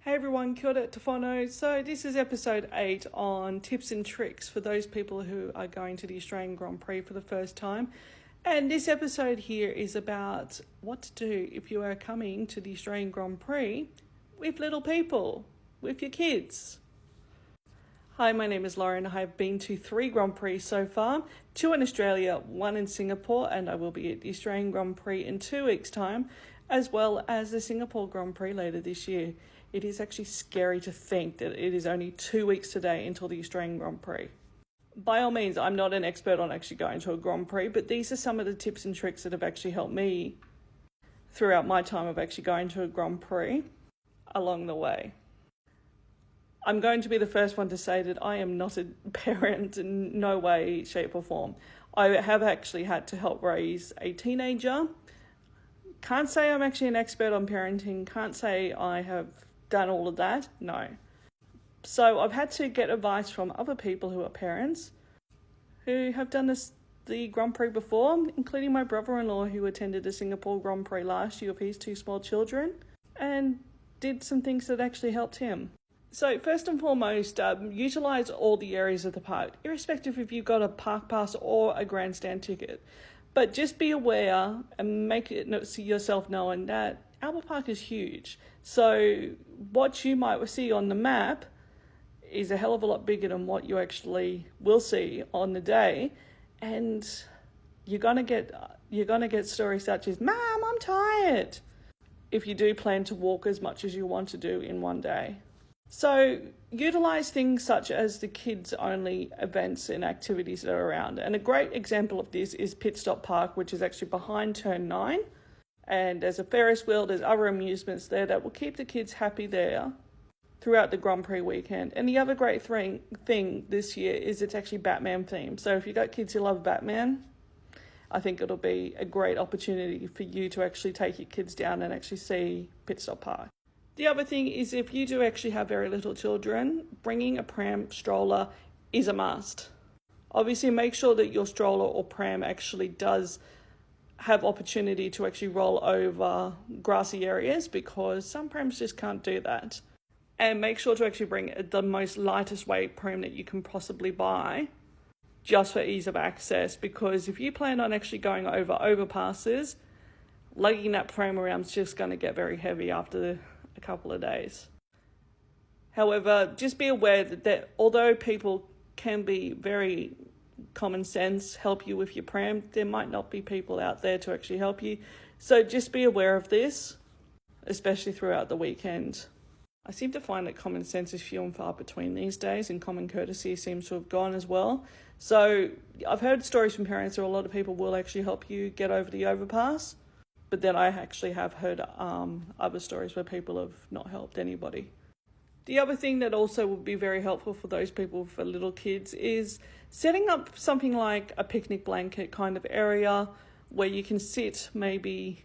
Hey everyone, kia ora te whānau. So this is episode 8 on tips and tricks for those people who are going to the Australian Grand Prix for the first time. And this episode here is about what to do if you are coming to the Australian Grand Prix with little people, with your kids. Hi, my name is Lauren. I have been to 3 Grand Prix so far, 2 in Australia, 1 in Singapore, and I will be at the Australian Grand Prix in 2 weeks' time, as well as the Singapore Grand Prix later this year. It is actually scary to think that it is only 2 weeks today until the Australian Grand Prix. By all means, I'm not an expert on actually going to a Grand Prix, but these are some of the tips and tricks that have actually helped me throughout my time of actually going to a Grand Prix along the way. I'm going to be the first one to say that I am not a parent in no way, shape or form. I have actually had to help raise a teenager. Can't say I'm actually an expert on parenting. Can't say I have done all of that. No. So I've had to get advice from other people who are parents who have done the Grand Prix before, including my brother-in-law who attended the Singapore Grand Prix last year with his 2 small children and did some things that actually helped him. So first and foremost, utilise all the areas of the park, irrespective if you've got a park pass or a grandstand ticket. But just be aware and make it yourself known that Albert Park is huge. So what you might see on the map is a hell of a lot bigger than what you actually will see on the day. And you're gonna get stories such as, "Mom, I'm tired," if you do plan to walk as much as you want to do in one day. So utilise things such as the kids-only events and activities that are around. And a great example of this is Pit Stop Park, which is actually behind Turn 9. And there's a Ferris wheel, there's other amusements there that will keep the kids happy there throughout the Grand Prix weekend. And the other great thing this year is it's actually Batman themed. So if you've got kids who love Batman, I think it'll be a great opportunity for you to actually take your kids down and actually see Pit Stop Park. The other thing is if you do actually have very little children, bringing a pram stroller is a must. Obviously, make sure that your stroller or pram actually does have opportunity to actually roll over grassy areas because some prams just can't do that. And make sure to actually bring the most lightest weight pram that you can possibly buy just for ease of access, because if you plan on actually going over overpasses, lugging that pram around is just going to get very heavy after a couple of days. However, just be aware that although people can be very common sense, help you with your pram, there might not be people out there to actually help you. So just be aware of this, especially throughout the weekend. I seem to find that common sense is few and far between these days, and common courtesy seems to have gone as well. So I've heard stories from parents where a lot of people will actually help you get over the overpass. But then I actually have heard other stories where people have not helped anybody. The other thing that also would be very helpful for those people for little kids is setting up something like a picnic blanket kind of area where you can sit maybe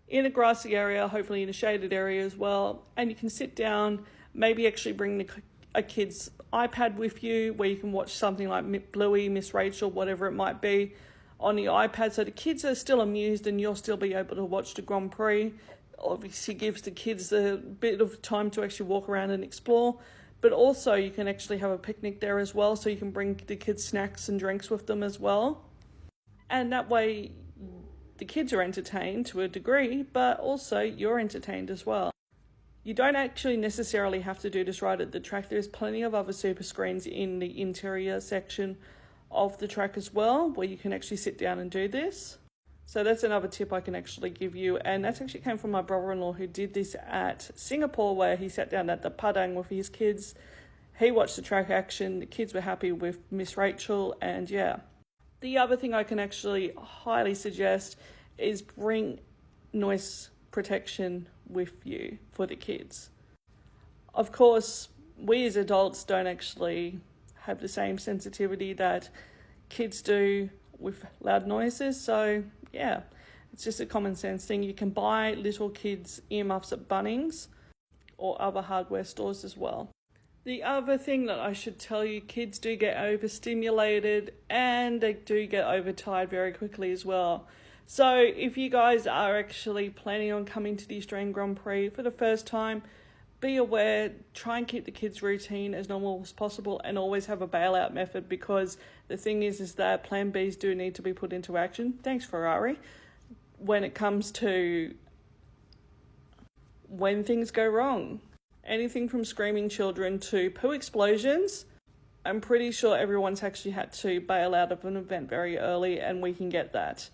in a grassy area, hopefully in a shaded area as well, and you can sit down, maybe actually bring a kid's iPad with you where you can watch something like Bluey, Miss Rachel, whatever it might be, on the iPad, so the kids are still amused and you'll still be able to watch the Grand Prix. Obviously gives the kids a bit of time to actually walk around and explore, but also you can actually have a picnic there as well, so you can bring the kids snacks and drinks with them as well. And that way the kids are entertained to a degree, but also you're entertained as well. You don't actually necessarily have to do this right at the track. There's plenty of other super screens in the interior section of the track as well, where you can actually sit down and do this. So that's another tip I can actually give you, and that's actually came from my brother-in-law who did this at Singapore, where he sat down at the Padang with his kids. He watched the track action, the kids were happy with Miss Rachel, and yeah. The other thing I can actually highly suggest is bring noise protection with you for the kids. Of course, we as adults don't actually have the same sensitivity that kids do with loud noises. So yeah, it's just a common sense thing. You can buy little kids earmuffs at Bunnings or other hardware stores as well. The other thing that I should tell you, kids do get overstimulated and they do get overtired very quickly as well. So if you guys are actually planning on coming to the Australian Grand Prix for the first time, be aware, try and keep the kids' routine as normal as possible, and always have a bailout method, because the thing is that plan Bs do need to be put into action. Thanks, Ferrari. When it comes to when things go wrong. Anything from screaming children to poo explosions. I'm pretty sure everyone's actually had to bail out of an event very early, and we can get that.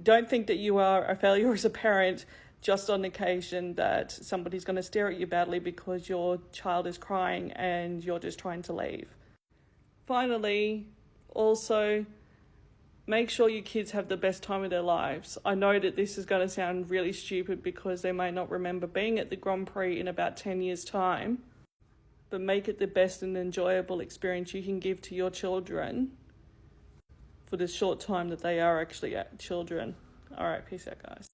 Don't think that you are a failure as a parent just on occasion that somebody's going to stare at you badly because your child is crying and you're just trying to leave. Finally, also, make sure your kids have the best time of their lives. I know that this is going to sound really stupid because they may not remember being at the Grand Prix in about 10 years' time, but make it the best and enjoyable experience you can give to your children for the short time that they are actually children. All right, peace out, guys.